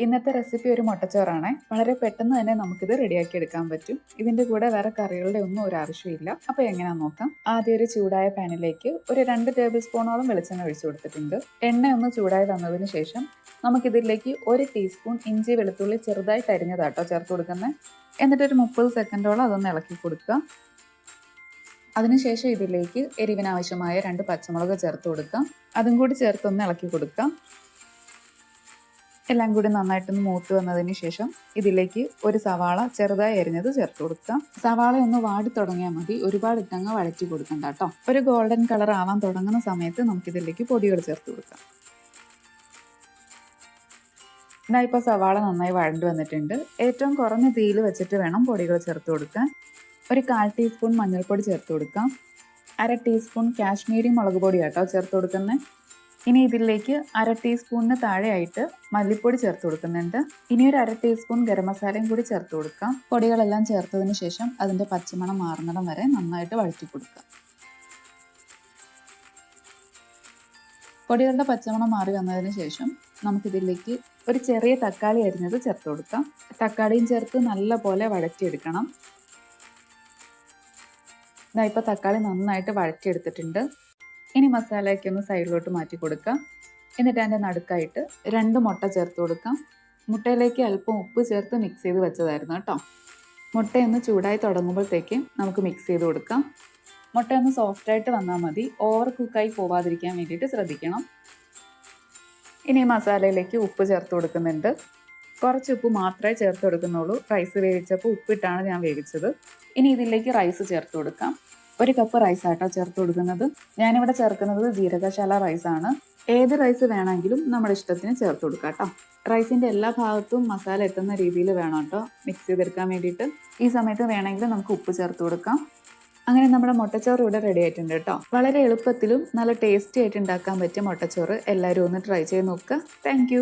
ഇന്നത്തെ റെസിപ്പി ഒരു മുട്ടച്ചോറാണ്. വളരെ പെട്ടെന്ന് തന്നെ നമുക്കിത് റെഡിയാക്കി എടുക്കാൻ പറ്റും. ഇതിന്റെ കൂടെ വേറെ കറികളുടെ ഒന്നും ഒരു ആവശ്യമില്ല. അപ്പോൾ എങ്ങനെയാണെന്ന് നോക്കാം. ആദ്യം ഒരു ചൂടായ പാനിലേക്ക് ഒരു 2 ടേബിൾ സ്പൂണോളം വെളിച്ചെണ്ണ ഒഴിച്ചു കൊടുത്തിട്ടുണ്ട്. എണ്ണ ഒന്ന് ചൂടായി വന്നതിന് ശേഷം നമുക്കിതിലേക്ക് 1 ടീസ്പൂൺ ഇഞ്ചി വെളുത്തുള്ളി ചെറുതായിട്ട് അരിഞ്ഞതാട്ടോ ചേർത്ത് കൊടുക്കുന്നത്. എന്നിട്ട് ഒരു 30 സെക്കൻഡോളം അതൊന്ന് ഇളക്കി കൊടുക്കുക. അതിനുശേഷം ഇതിലേക്ക് എരിവിനാവശ്യമായ 2 പച്ചമുളക് ചേർത്ത് കൊടുക്കാം. അതും കൂടി ചേർത്തൊന്ന് ഇളക്കി കൊടുക്കാം. എല്ലാം കൂടി നന്നായിട്ടൊന്ന് മൂത്ത് വന്നതിന് ശേഷം ഇതിലേക്ക് ഒരു സവാള ചെറുതായി അരിഞ്ഞത് ചേർത്ത് കൊടുക്കാം. സവാള ഒന്ന് വാടി തുടങ്ങിയാൽ മതി, ഒരുപാട് ഇട്ടങ്ങ് വഴറ്റി കൊടുക്കണ്ട കേട്ടോ. ഒരു ഗോൾഡൻ കളർ ആവാൻ തുടങ്ങുന്ന സമയത്ത് നമുക്കിതിലേക്ക് പൊടികൾ ചേർത്ത് കൊടുക്കാം. ഇപ്പോൾ സവാള നന്നായി വഴണ്ടു വന്നിട്ടുണ്ട്. ഏറ്റവും കുറഞ്ഞ തീയിൽ വെച്ചിട്ട് വേണം പൊടികൾ ചേർത്ത് കൊടുക്കാൻ. ഒരു 1/4 ടീസ്പൂൺ മഞ്ഞൾപ്പൊടി ചേർത്ത് കൊടുക്കാം. 1/2 ടീസ്പൂൺ കാശ്മീരി മുളക് പൊടി കേട്ടോ ചേർത്ത് കൊടുക്കുന്നത്. ഇനി ഇതിലേക്ക് 1/2 ടീസ്പൂണിന് താഴെയായിട്ട് മല്ലിപ്പൊടി ചേർത്ത് കൊടുക്കുന്നുണ്ട്. ഇനി ഒരു 1/2 ടീസ്പൂൺ ഗരം മസാലയും കൂടി ചേർത്ത് കൊടുക്കാം. പൊടികളെല്ലാം ചേർത്തതിന് ശേഷം അതിൻ്റെ പച്ചമണം മാറുന്നിടം വരെ നന്നായിട്ട് വഴറ്റി കൊടുക്കാം. പൊടികളുടെ പച്ചമണം മാറി വന്നതിന് ശേഷം നമുക്കിതിലേക്ക് ഒരു ചെറിയ തക്കാളി അരിഞ്ഞത് ചേർത്ത് കൊടുക്കാം. തക്കാളിയും ചേർത്ത് നല്ലപോലെ വഴറ്റിയെടുക്കണം. ഇപ്പോൾ തക്കാളി നന്നായിട്ട് വഴറ്റിയെടുത്തിട്ടുണ്ട്. ഇനി മസാലയൊക്കെ ഒന്ന് സൈഡിലോട്ട് മാറ്റി കൊടുക്കാം. എന്നിട്ട് അതിൻ്റെ നടുക്കായിട്ട് 2 മുട്ട ചേർത്ത് കൊടുക്കാം. മുട്ടയിലേക്ക് അല്പം ഉപ്പ് ചേർത്ത് മിക്സ് ചെയ്ത് വെച്ചതായിരുന്നു കേട്ടോ. മുട്ടയൊന്ന് ചൂടായി തുടങ്ങുമ്പോഴത്തേക്കും നമുക്ക് മിക്സ് ചെയ്ത് കൊടുക്കാം. മുട്ടയൊന്ന് സോഫ്റ്റായിട്ട് വന്നാൽ മതി, ഓവർ കുക്കായി പോവാതിരിക്കാൻ വേണ്ടിയിട്ട് ശ്രദ്ധിക്കണം. ഇനി മസാലയിലേക്ക് ഉപ്പ് ചേർത്ത് കൊടുക്കുന്നുണ്ട്. കുറച്ച് ഉപ്പ് മാത്രമേ ചേർത്ത് കൊടുക്കുന്നുള്ളൂ. റൈസ് വേവിച്ചപ്പോൾ ഉപ്പിട്ടാണ് ഞാൻ വേവിച്ചത്. ഇനി ഇതിലേക്ക് റൈസ് ചേർത്ത് കൊടുക്കാം. 1 കപ്പ് റൈസ് ആട്ടോ ചേർത്ത് കൊടുക്കുന്നത്. ഞാനിവിടെ ചേർക്കുന്നത് ജീരകശാല റൈസാണ്. ഏത് റൈസ് വേണമെങ്കിലും നമ്മുടെ ഇഷ്ടത്തിന് ചേർത്ത് കൊടുക്കാം കേട്ടോ. റൈസിൻ്റെ എല്ലാ ഭാഗത്തും മസാല എത്തുന്ന രീതിയിൽ വേണം കേട്ടോ മിക്സ് ചെയ്തെടുക്കാൻ വേണ്ടിയിട്ട്. ഈ സമയത്ത് വേണമെങ്കിൽ നമുക്ക് ഉപ്പ് ചേർത്ത് കൊടുക്കാം. അങ്ങനെ നമ്മുടെ മുട്ടച്ചോറ് ഇവിടെ റെഡി ആയിട്ടുണ്ട് കേട്ടോ. വളരെ എളുപ്പത്തിലും നല്ല ടേസ്റ്റി ആയിട്ട് ഉണ്ടാക്കാൻ പറ്റിയ മുട്ടച്ചോറ് എല്ലാവരും ഒന്ന് ട്രൈ ചെയ്ത് നോക്കുക. താങ്ക്